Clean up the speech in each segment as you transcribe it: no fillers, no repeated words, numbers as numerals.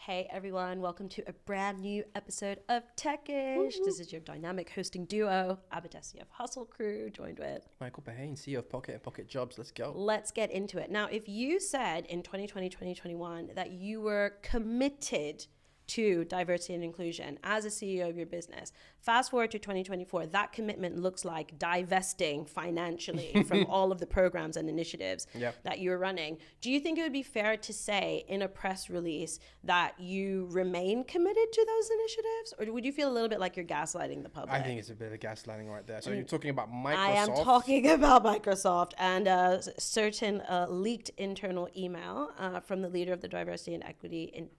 Hey everyone, welcome to a brand new episode of Techish. This is your dynamic hosting duo, Abadesi of Hustle Crew, joined with Michael and CEO of Pocket and Pocket Jobs. Let's go. Let's get into it. Now, if you said in 2020, 2021 that you were committed to diversity and inclusion as a CEO of your business, fast forward to 2024, that commitment looks like divesting financially from all of the programs and initiatives that you're running. Do you think it would be fair to say in a press release that you remain committed to those initiatives? Or would you feel a little bit like you're gaslighting the public? I think it's a bit of gaslighting right there. So you're talking about Microsoft. I am talking about Microsoft and a certain leaked internal email from the leader of the diversity and equity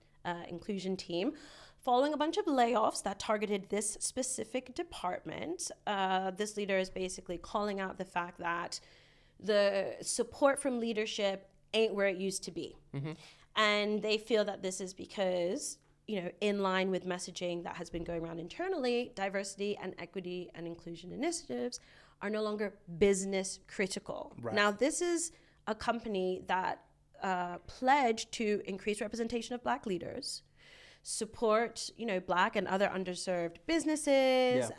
inclusion team following a bunch of layoffs that targeted this specific department. This leader is basically calling out the fact that the support from leadership ain't where it used to be. And they feel that this is because, in line with messaging that has been going around internally, diversity and equity and inclusion initiatives are no longer business critical. Right. Now, this is a company that pledged to increase representation of Black leaders, support, Black and other underserved businesses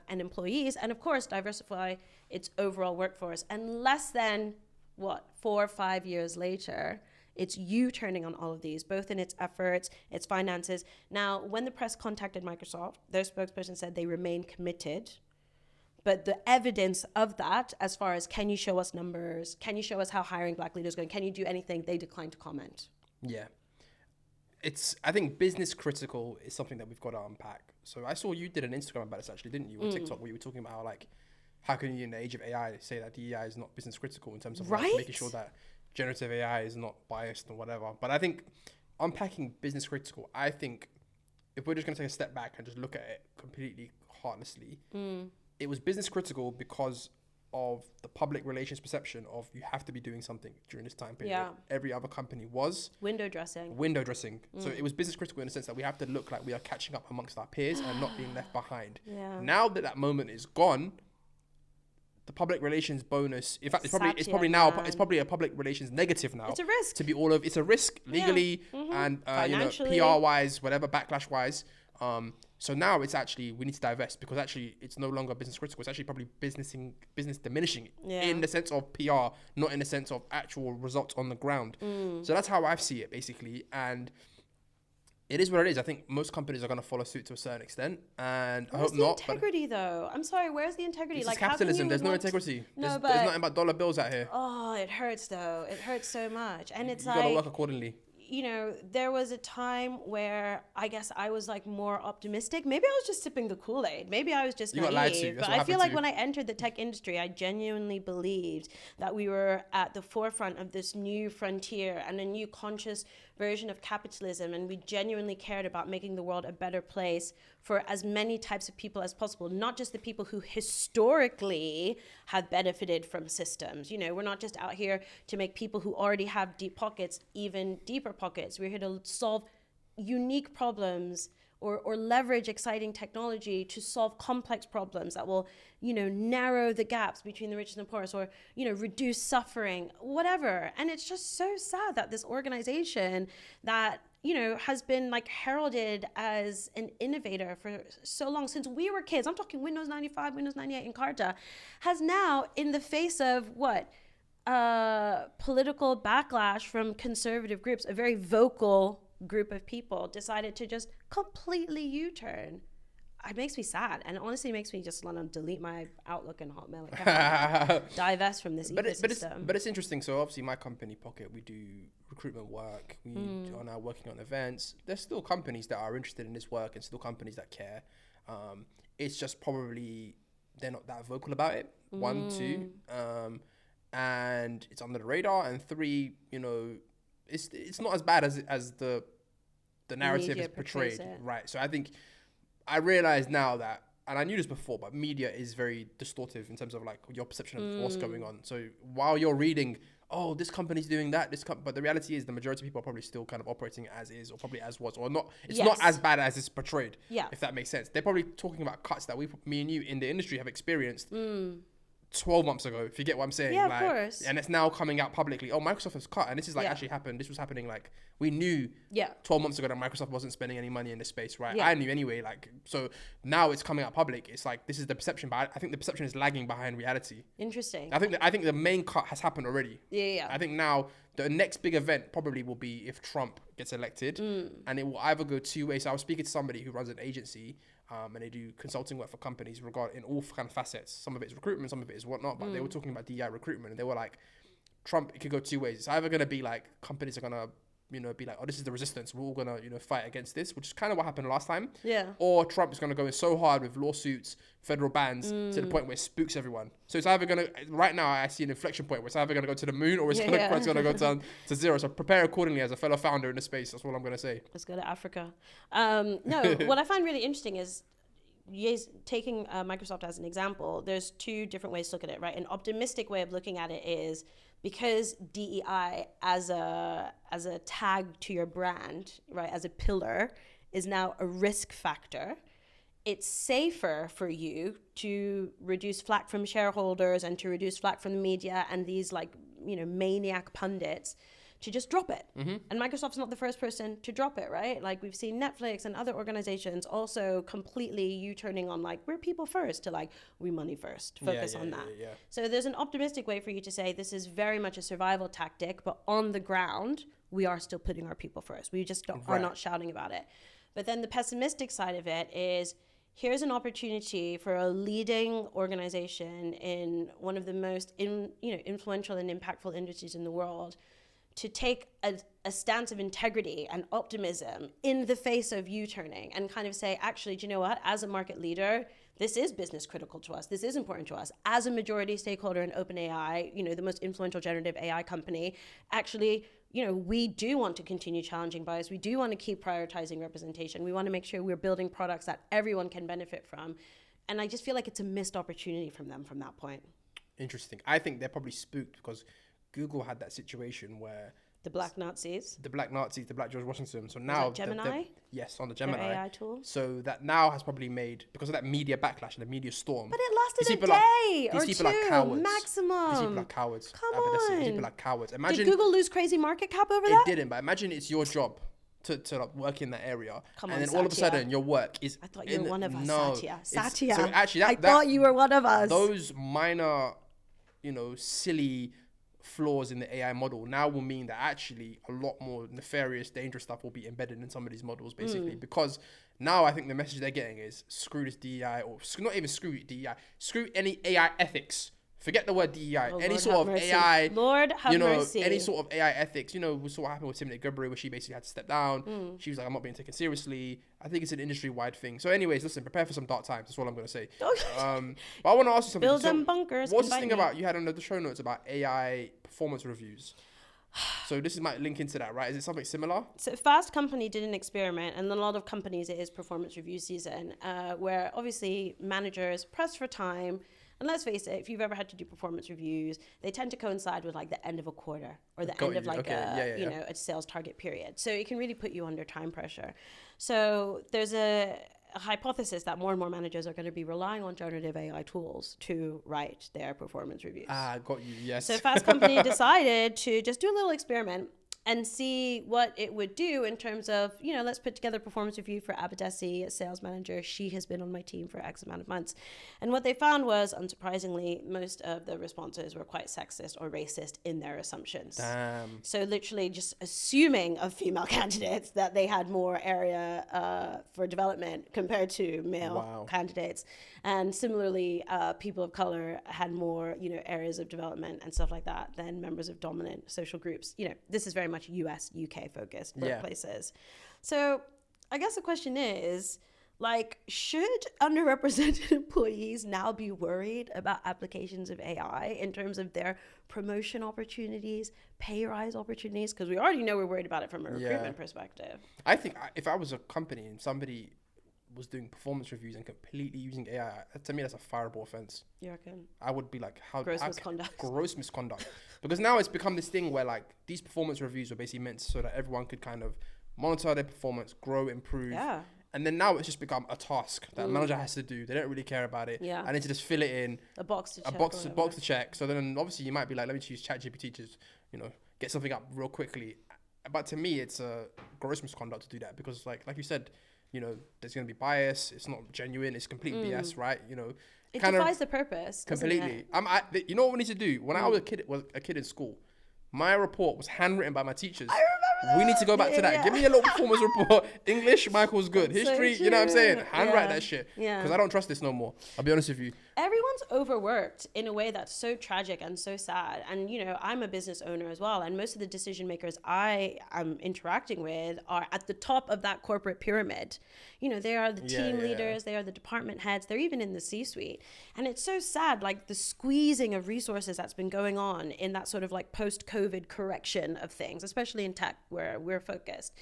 and employees, and of course, diversify its overall workforce. And less than, 4 or 5 years later, it's U-turning on all of these, both in its efforts, its finances. Now, when the press contacted Microsoft, their spokesperson said they remain committed. But the evidence of that, as far as can you show us numbers, can you show us how hiring Black leaders is going, can you do anything, they declined to comment. Yeah. I think business critical is something that we've got to unpack. So I saw you did an Instagram about this actually, didn't you? On TikTok, where you were talking about how can you in the age of AI say that DEI is not business critical in terms of making sure that generative AI is not biased or whatever. But I think unpacking business critical, I think if we're just going to take a step back and just look at it completely heartlessly, it was business critical because of the public relations perception of you have to be doing something during this time period. Yeah. Every other company was. Window dressing. So it was business critical in the sense that we have to look like we are catching up amongst our peers and not being left behind. Yeah. Now that moment is gone, the public relations bonus, in fact, it's probably a public relations negative now. It's a risk. It's a risk legally and financially, PR wise, whatever, backlash wise. So now it's actually, we need to divest because actually it's no longer business critical. It's actually probably business diminishing in the sense of PR, not in the sense of actual results on the ground. So that's how I see it basically. And it is what it is. I think most companies are going to follow suit to a certain extent, and I hope not. Where's the integrity, though? I'm sorry, where's the integrity? It's capitalism. There's no integrity. There's nothing but dollar bills out here. Oh, it hurts, though. It hurts so much. And it's you got to work accordingly. There was a time where I guess I was more optimistic. Maybe I was just sipping the Kool-Aid. Maybe I was just naive. Got lied to. But I feel like when I entered the tech industry, I genuinely believed that we were at the forefront of this new frontier and a new conscious version of capitalism. And we genuinely cared about making the world a better place for as many types of people as possible, not just the people who historically have benefited from systems. We're not just out here to make people who already have deep pockets even deeper pockets. We're here to solve unique problems or leverage exciting technology to solve complex problems that will, narrow the gaps between the rich and the poor, or, reduce suffering, whatever. And it's just so sad that this organization that, has been heralded as an innovator for so long, since we were kids, I'm talking Windows 95, Windows 98 and Carta, has now, in the face of political backlash from conservative groups, a very vocal group of people, decided to just completely U-turn. It makes me sad, and honestly makes me just want to delete my Outlook and Hotmail account, divest from this ecosystem. But it's interesting. So obviously my company, Pocket, we do recruitment work. We are now working on events. There's still companies that are interested in this work and still companies that care. It's just probably they're not that vocal about it. 1, 2, and it's under the radar. And 3, it's not as bad as the narrative is portrayed, right? So I realize now that, and I knew this before, but media is very distortive in terms of your perception of what's going on. So while you're reading, oh, this company's doing that, but the reality is the majority of people are probably still kind of operating as is, or probably as was, or not. It's not as bad as it's portrayed. Yeah. If that makes sense. They're probably talking about cuts that me and you in the industry have experienced 12 months ago, if you get what I'm saying. Yeah, like, of course. And it's now coming out publicly. Oh, Microsoft has cut. And this is like actually happened. This was happening like we knew 12 months ago that Microsoft wasn't spending any money in this space, right? I knew anyway. Like, so now it's coming out public. It's like, this is the perception, but I think the perception is lagging behind reality. Interesting. I think the main cut has happened already. Yeah. I think now the next big event probably will be if Trump gets elected, and it will either go two ways. So I was speaking to somebody who runs an agency, and they do consulting work for companies in all kind of facets. Some of it is recruitment, some of it is whatnot, but they were talking about DEI recruitment, and they were like, Trump, it could go two ways. It's either going to be like, companies are going to, be like, oh, this is the resistance. We're all going to, fight against this, which is kind of what happened last time. Yeah. Or Trump is going to go in so hard with lawsuits, federal bans, to the point where it spooks everyone. So it's either going to, right now I see an inflection point where it's either going to go to the moon or it's going to go down to zero. So prepare accordingly as a fellow founder in the space. That's all I'm going to say. Let's go to Africa. No, what I find really interesting is, taking Microsoft as an example, there's two different ways to look at it, right? An optimistic way of looking at it is, because DEI as a tag to your brand, right, as a pillar, is now a risk factor, it's safer for you to reduce flack from shareholders and to reduce flack from the media and these maniac pundits to just drop it. And Microsoft's not the first person to drop it, right? Like, we've seen Netflix and other organizations also completely U-turning on, like, we're people first, to like, we money first, focus on that. So there's an optimistic way for you to say this is very much a survival tactic, but on the ground, we are still putting our people first. We just are not shouting about it. But then the pessimistic side of it is, here's an opportunity for a leading organization in one of the most influential and impactful industries in the world to take a stance of integrity and optimism in the face of U-turning and kind of say, actually, do you know what? As a market leader, this is business critical to us. This is important to us. As a majority stakeholder in OpenAI, the most influential generative AI company, actually, we do want to continue challenging bias. We do want to keep prioritizing representation. We want to make sure we're building products that everyone can benefit from. And I just feel like it's a missed opportunity from them from that point. Interesting. I think they're probably spooked because Google had that situation where the Black Nazis, the Black George Washington. So now Gemini? Yes, on the Gemini their AI tool. So that now has probably made, because of that media backlash and the media storm. But it lasted a day or two, these people are cowards. Maximum. These people are cowards. Come on. These people are cowards. Imagine, did Google lose crazy market cap over that? It didn't, but imagine it's your job to like work in that area. Come and on, then Satya. all of a sudden your work is... I thought you were one of us, no, Satya. So actually I thought you were one of us. Those minor, silly flaws in the AI model now will mean that actually a lot more nefarious, dangerous stuff will be embedded in some of these models, basically, because now I think the message they're getting is screw this DEI, or not even screw DEI, screw any AI ethics. Forget the word DEI. Any sort of AI, Lord have mercy. Any sort of AI ethics. We saw what happened with Timothy Goodbury, where she basically had to step down. She was like, I'm not being taken seriously. I think it's an industry-wide thing. So anyways, listen, prepare for some dark times. That's all I'm going to say. But I want to ask you something. Build them bunkers. What's this thing about, you had on the show notes about AI performance reviews? So this might link into that, right? Is it something similar? So Fast Company did an experiment, and a lot of companies, it is performance review season, where obviously managers pressed for time. And let's face it, if you've ever had to do performance reviews, they tend to coincide with like the end of a quarter or the end of like a sales target period. So it can really put you under time pressure. So there's a hypothesis that more and more managers are going to be relying on generative AI tools to write their performance reviews. Got you, yes. So Fast Company decided to just do a little experiment and see what it would do in terms of, let's put together a performance review for Abadesi, a sales manager. She has been on my team for X amount of months. And what they found was, unsurprisingly, most of the responses were quite sexist or racist in their assumptions. Damn. So literally just assuming of female candidates that they had more area for development compared to male candidates. And similarly, people of color had more, areas of development and stuff like that than members of dominant social groups. This is very much US, UK focused workplaces. So I guess the question is, like, should underrepresented employees now be worried about applications of AI in terms of their promotion opportunities, pay rise opportunities? Because we already know we're worried about it from a recruitment perspective. I think if I was a company and somebody was doing performance reviews and completely using AI, to me that's a fireable offense. You reckon? I would be like, gross misconduct. Gross misconduct. Because now it's become this thing where like these performance reviews are basically meant so that everyone could kind of monitor their performance, grow, improve. Yeah. And then now it's just become a task that a manager has to do. They don't really care about it. Yeah. I need to just fill it in. A box to check. Box to check. So then obviously you might be like, let me choose ChatGPT to, get something up real quickly. But to me, it's a gross misconduct to do that because like you said, there's going to be bias. It's not genuine. It's complete BS, right? It defies the purpose. Completely. You know what we need to do? When I was a kid in school, my report was handwritten by my teachers. I remember that. We need to go back to that. Give me a little performance report. English, Michael's good. That's History, so you know what I'm saying? true. Handwrite that shit. Yeah. Because I don't trust this no more. I'll be honest with you. Everyone's overworked in a way that's so tragic and so sad. And, I'm a business owner as well. And most of the decision makers I am interacting with are at the top of that corporate pyramid. They are the team leaders. They are the department heads. They're even in the C-suite. And it's so sad, like the squeezing of resources that's been going on in that sort of like post-COVID correction of things, especially in tech where we're focused.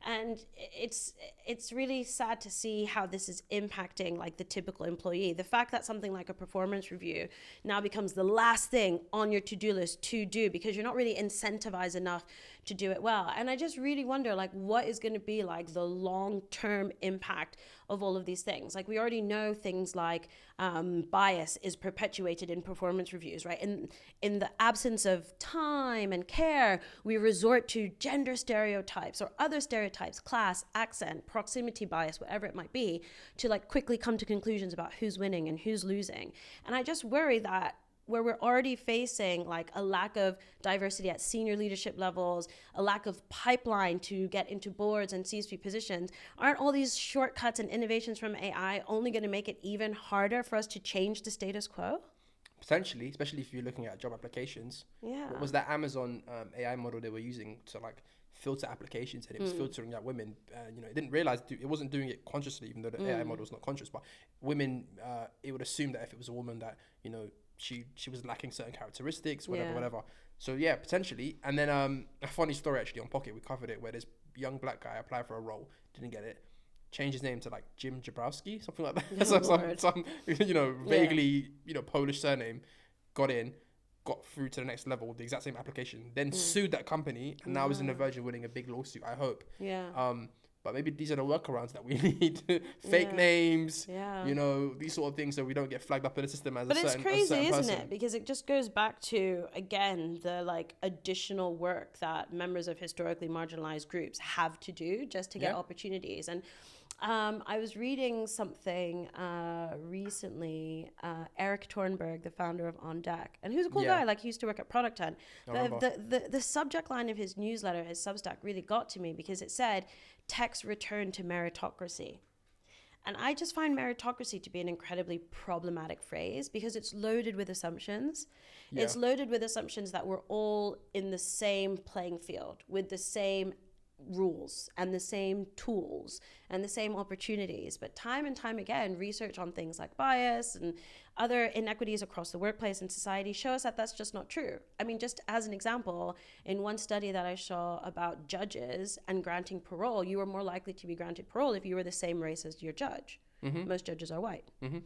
And it's really sad to see how this is impacting like the typical employee. The fact that something like a performance review now becomes the last thing on your to-do list to do because you're not really incentivized enough to do it well. And I just really wonder like what is going to be like the long-term impact of all of these things. Like we already know things like bias is perpetuated in performance reviews, right? In the absence of time and care, we resort to gender stereotypes or other stereotypes, class, accent, proximity bias, whatever it might be, to like quickly come to conclusions about who's winning and who's losing. And I just worry that where we're already facing like a lack of diversity at senior leadership levels, a lack of pipeline to get into boards and C-suite positions, aren't all these shortcuts and innovations from AI only going to make it even harder for us to change the status quo? Potentially, especially if you're looking at job applications. Yeah. What was that Amazon AI model they were using to like filter applications, and it was filtering out women. It didn't realize it wasn't doing it consciously, even though the AI model was not conscious. But women, it would assume that if it was a woman that she was lacking certain characteristics, whatever. So yeah, potentially. And then a funny story actually on Pocket, we covered it, where this young black guy applied for a role, didn't get it, changed his name to like Jim Jabrowski, something like that. some vaguely Polish surname, got through to the next level with the exact same application, then sued that company, and now is in the verge of winning a big lawsuit, I hope. Yeah. But maybe these are the workarounds that we need. Fake names, these sort of things, so we don't get flagged up in the system as but a certain it's crazy, isn't person. it? Because it just goes back to, again, the like additional work that members of historically marginalized groups have to do just to get opportunities. And I was reading something recently, Eric Tornberg, the founder of On Deck, and who's a cool guy, like he used to work at Product Hunt. The subject line of his newsletter, his Substack, really got to me because it said, tech's return to meritocracy. And I just find meritocracy to be an incredibly problematic phrase because it's loaded with assumptions. Yeah. It's loaded with assumptions that we're all in the same playing field with the same rules and the same tools and the same opportunities. But time and time again, research on things like bias and other inequities across the workplace and society show us that that's just not true. I mean, just as an example, in one study that I saw about judges and granting parole, you were more likely to be granted parole if you were the same race as your judge. Mm-hmm. Most judges are white. Mm-hmm.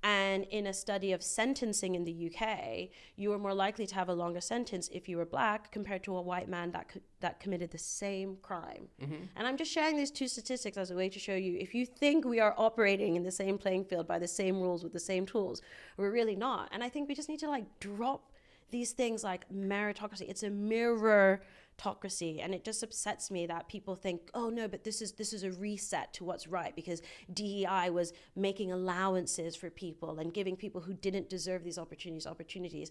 And in a study of sentencing in the UK, you were more likely to have a longer sentence if you were black compared to a white man that committed the same crime. Mm-hmm. And I'm just sharing these two statistics as a way to show you, if you think we are operating in the same playing field by the same rules with the same tools, we're really not. And I think we just need to like drop these things like meritocracy. It's a mirror-tocracy, and it just upsets me that people think, oh no, but this is a reset to what's right because DEI was making allowances for people and giving people who didn't deserve these opportunities.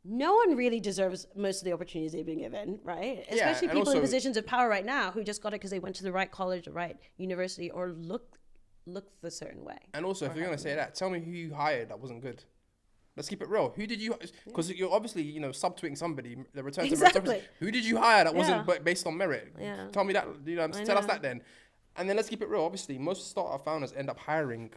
No one really deserves most of the opportunities they've been given, right? Especially people in positions of power right now who just got it because they went to the right college, the right university, or look the certain way. And also, if you're going to say that, tell me who you hired that wasn't good. Let's keep it real. Who did you? Because you're obviously, subtweeting somebody. The return to meritocracy. Who did you hire that wasn't based on merit? Yeah. Tell me that. Tell us that then. And then let's keep it real. Obviously, most startup founders end up hiring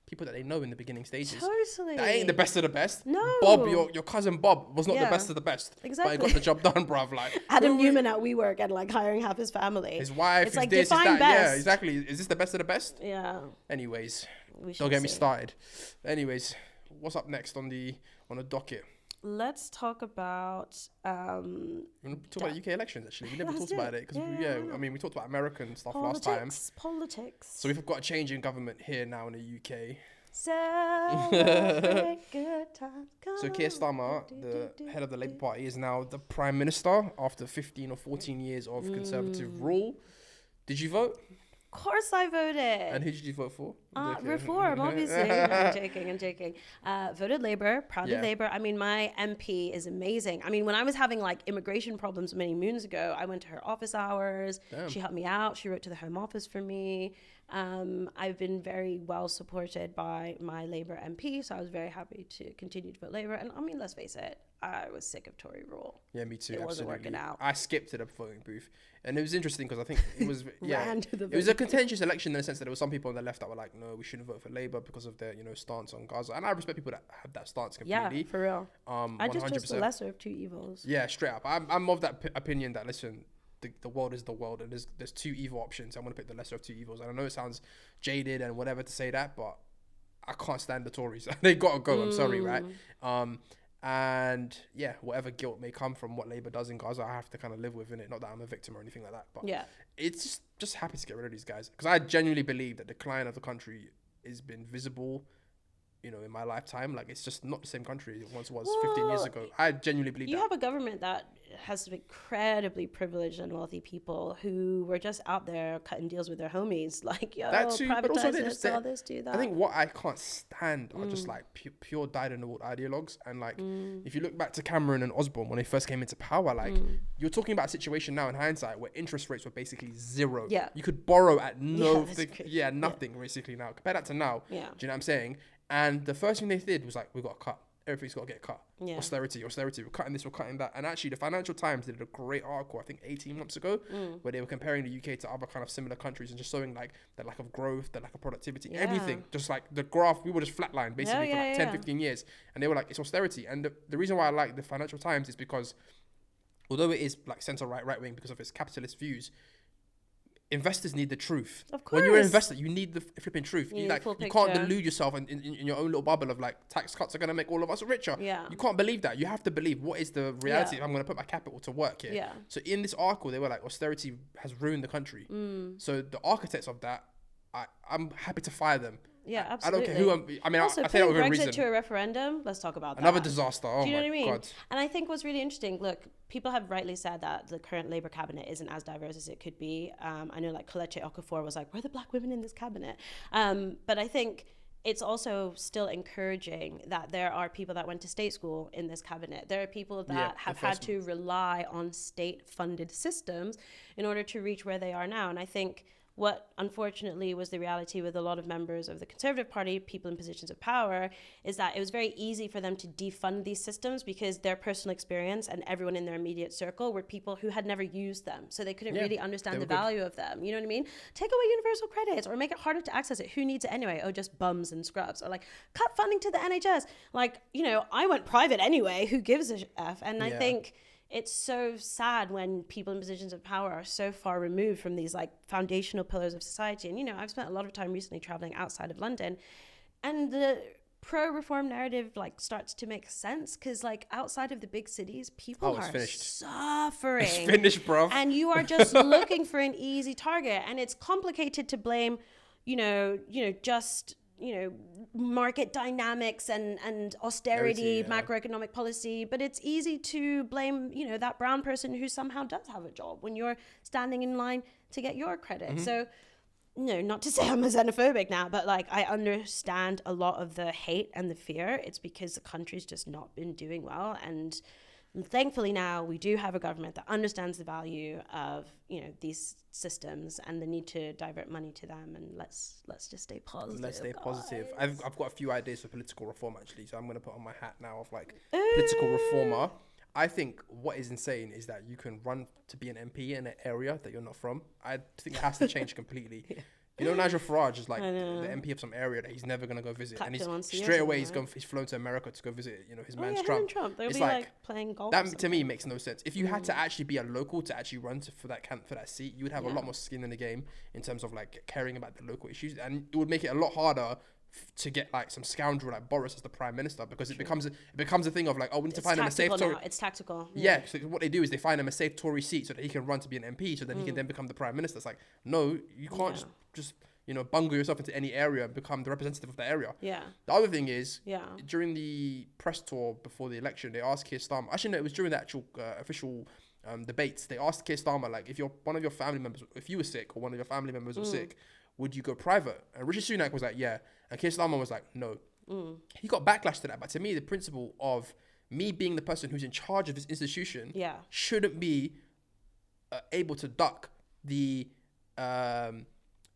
people that they know in the beginning stages. Totally. That ain't the best of the best. No. Bob, your cousin Bob was not the best of the best. Exactly. But he got the job done, bruv. Like Adam Newman at WeWork and like hiring half his family. His wife, it's his like this, his that. Best. Yeah, exactly. Is this the best of the best? Yeah. Anyways, don't get me started. Anyways, what's up next on the docket? let's talk about We want to talk about UK elections, actually. We never Let's talked do about it. it because, Yeah, why not? I mean, we talked about American stuff last time. Politics. So we've got a change in government here now in the UK. Celebrate good times. So Keir Starmer, the head of the Labour Party, is now the Prime Minister after 15 or 14 years of Conservative rule. Did you vote? Of course I voted. And who did you vote for? Reform, obviously. No, I'm joking. Voted Labour, proudly Labour. I mean, my MP is amazing. I mean, when I was having like immigration problems many moons ago, I went to her office hours. Damn. She helped me out. She wrote to the Home Office for me. I've been very well supported by my Labour MP, so I was very happy to continue to vote Labour. And I mean, let's face it, I was sick of Tory rule. Yeah, me too. It wasn't absolutely. working out. I skipped to the voting booth, and it was interesting because I think it was Ran to the it was a contentious election in the sense that there were some people on the left that were like, no, we shouldn't vote for Labour because of their stance on Gaza, and I respect people that have that stance completely. Yeah, for real. I just 100%. chose the lesser of two evils. Yeah, straight up. I'm of that opinion that listen, the world is the world, and there's two evil options. I'm gonna pick the lesser of two evils, and I know it sounds jaded and whatever to say that, but I can't stand the Tories. They gotta go. I'm sorry, right? And yeah, whatever guilt may come from what Labour does in Gaza, I have to kind of live within it. Not that I'm a victim or anything like that, but Yeah. it's just happy to get rid of these guys because I genuinely believe that the decline of the country has been visible. In my lifetime, like it's just not the same country it once was 15 years ago. I genuinely believe You that. have a government that has some incredibly privileged and wealthy people who were just out there cutting deals with their homies, like, yo, That too, but also privatize this, all this, do that. I think what I can't stand are just like pure dyed-in-the-wool ideologues. And like, if you look back to Cameron and Osborne when they first came into power, like you're talking about a situation now in hindsight where interest rates were basically zero. Yeah. You could borrow at nothing. Basically now. Compare that to now. Yeah. Do you know what I'm saying? And the first thing they did was like, we got to cut. Everything's got to get cut. Yeah. Austerity. We're cutting this, we're cutting that. And actually, the Financial Times did a great article, I think 18 months ago, where they were comparing the UK to other kind of similar countries and just showing like the lack of growth, the lack of productivity, everything. Just like the graph, we were just flatlined basically for like 10, 15 years. And they were like, it's austerity. And the reason why I like the Financial Times is because although it is like centre-right, right-wing because of its capitalist views, investors need the truth. Of course. When you're an investor, you need the flipping truth. You need Like, the full you can't picture. delude yourself in your own little bubble of like tax cuts are going to make all of us richer. Yeah. You can't believe that. You have to believe what is the reality if I'm going to put my capital to work here. Yeah. So in this article, they were like, austerity has ruined the country. So the architects of that, I'm happy to fire them. Yeah, I absolutely. don't care who I mean, Also, I say that with a putting reason. Brexit to a referendum, let's talk about Another that. disaster. Oh Do you know my what I mean? God. And I think what's really interesting, look, people have rightly said that the current Labour cabinet isn't as diverse as it could be. I know like Kelechi Okafor was like, where are the black women in this cabinet? But I think it's also still encouraging that there are people that went to state school in this cabinet. There are people that have had to rely on state-funded systems in order to reach where they are now. And I think what unfortunately was the reality with a lot of members of the Conservative Party, people in positions of power, is that it was very easy for them to defund these systems because their personal experience and everyone in their immediate circle were people who had never used them. So they couldn't really understand the value of them. You know what I mean? Take away universal credits or make it harder to access it. Who needs it anyway? Oh, just bums and scrubs. Or like, cut funding to the NHS. Like, I went private anyway. Who gives a F? And I think it's so sad when people in positions of power are so far removed from these like foundational pillars of society. And, I've spent a lot of time recently traveling outside of London, and the pro-reform narrative like starts to make sense because like outside of the big cities, people are suffering. It's finished, bro. And you are just looking for an easy target. And it's complicated to blame, just market dynamics and austerity, macroeconomic policy, but it's easy to blame, that brown person who somehow does have a job when you're standing in line to get your credit. So, not to say I'm a xenophobic now, but like I understand a lot of the hate and the fear. It's because the country's just not been doing well. And thankfully now we do have a government that understands the value of these systems and the need to divert money to them, and let's just stay positive. Let's stay positive. I've got a few ideas for political reform actually, so I'm going to put on my hat now of like political reformer. I think what is insane is that you can run to be an MP in an area that you're not from. I think it has to change completely. Nigel Farage is like the MP of some area that he's never going to go visit. And he's straight away, he's flown to America to go visit, his man Trump. They'll it's be like playing golf. That to me makes no sense. If you had to actually be a local to actually run for that seat, you would have a lot more skin in the game in terms of like caring about the local issues. And it would make it a lot harder to get like some scoundrel like Boris as the prime minister, because it becomes a thing of like, oh, we need to find him a safe Tory. It's tactical. Yeah. So what they do is they find him a safe Tory seat so that he can run to be an MP, so that he can then become the prime minister. It's like, no, you can't just bungle yourself into any area and become the representative of that area. Yeah. The other thing is, during the press tour before the election, they asked Keir Starmer. Actually, no, it was during the actual official debates. They asked Keir Starmer, like, if one of your family members, if you were sick or one of your family members was sick, would you go private? And Rishi Sunak was like, yeah. And Keir Starmer was like, no. He got backlash to that. But to me, the principle of me being the person who's in charge of this institution shouldn't be able to duck the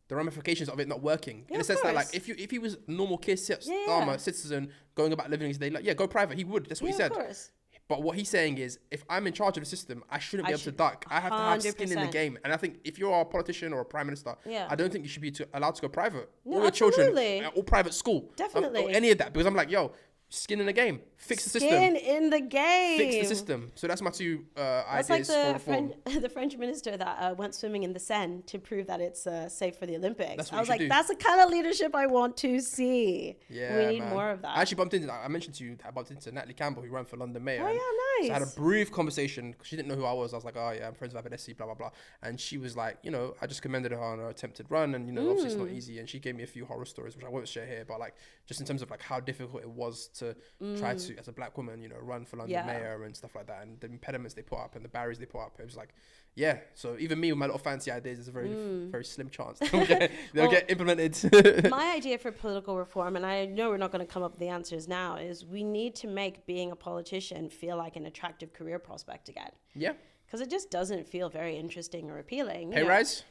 ramifications of it not working. In the sense that, like, if he was a normal Keir Starmer citizen going about living his day, like, go private, he would. That's what he said. Of course. But what he's saying is, if I'm in charge of the system, I shouldn't be able to duck. I have to have skin in the game. And I think if you're a politician or a prime minister, I don't think you should be allowed to go private. No, or your children, or private school. Definitely. Or any of that. Because I'm like, yo, skin in the game. Fix the system. Skin in the game. Fix the system. So that's my two ideas like for reform. the French minister that went swimming in the Seine to prove that it's safe for the Olympics. I was like, that's the kind of leadership I want to see. Yeah, we need more of that. I actually I mentioned to you, I bumped into Natalie Campbell, who ran for London Mayor. Oh, yeah, nice. So I had a brief conversation, because she didn't know who I was. I was like, oh, yeah, I'm friends with Abadesi, blah, blah, blah. And she was like, I just commended her on her attempted run. And, obviously it's not easy. And she gave me a few horror stories, which I won't share here. But, like, just in terms of, like, how difficult it was to try to, as a black woman, run for London Mayor and stuff like that. And the impediments they put up and the barriers they put up. It was like, yeah. So even me with my little fancy ideas, there's a very, very slim chance they'll get implemented. My idea for political reform, and I know we're not going to come up with the answers now, is we need to make being a politician feel like an attractive career prospect again. Yeah. Because it just doesn't feel very interesting or appealing. Pay rise?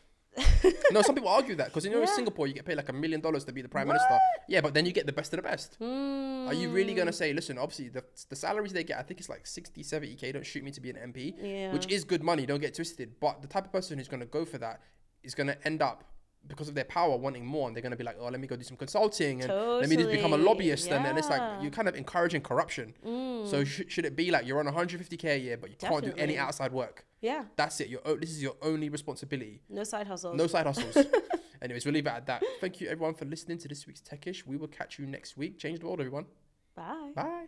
No, some people argue that, because in Singapore you get paid like $1 million to be the prime minister. Yeah, but then you get the best of the best. Are you really gonna say, listen, obviously the salaries they get, I think it's like 60-70K, don't shoot me, to be an MP, which is good money, don't get twisted, but the type of person who's gonna go for that is gonna end up, because of their power, wanting more, and they're going to be like, oh, let me go do some consulting, and let me just become a lobbyist. And it's like, you're kind of encouraging corruption. So should it be like you're on 150K a year, but you can't do any outside work? Yeah. That's it. This is your only responsibility. No side hustles. No side hustles. Anyways, we'll leave it at that. Thank you, everyone, for listening to this week's Techish. We will catch you next week. Change the world, everyone. Bye. Bye.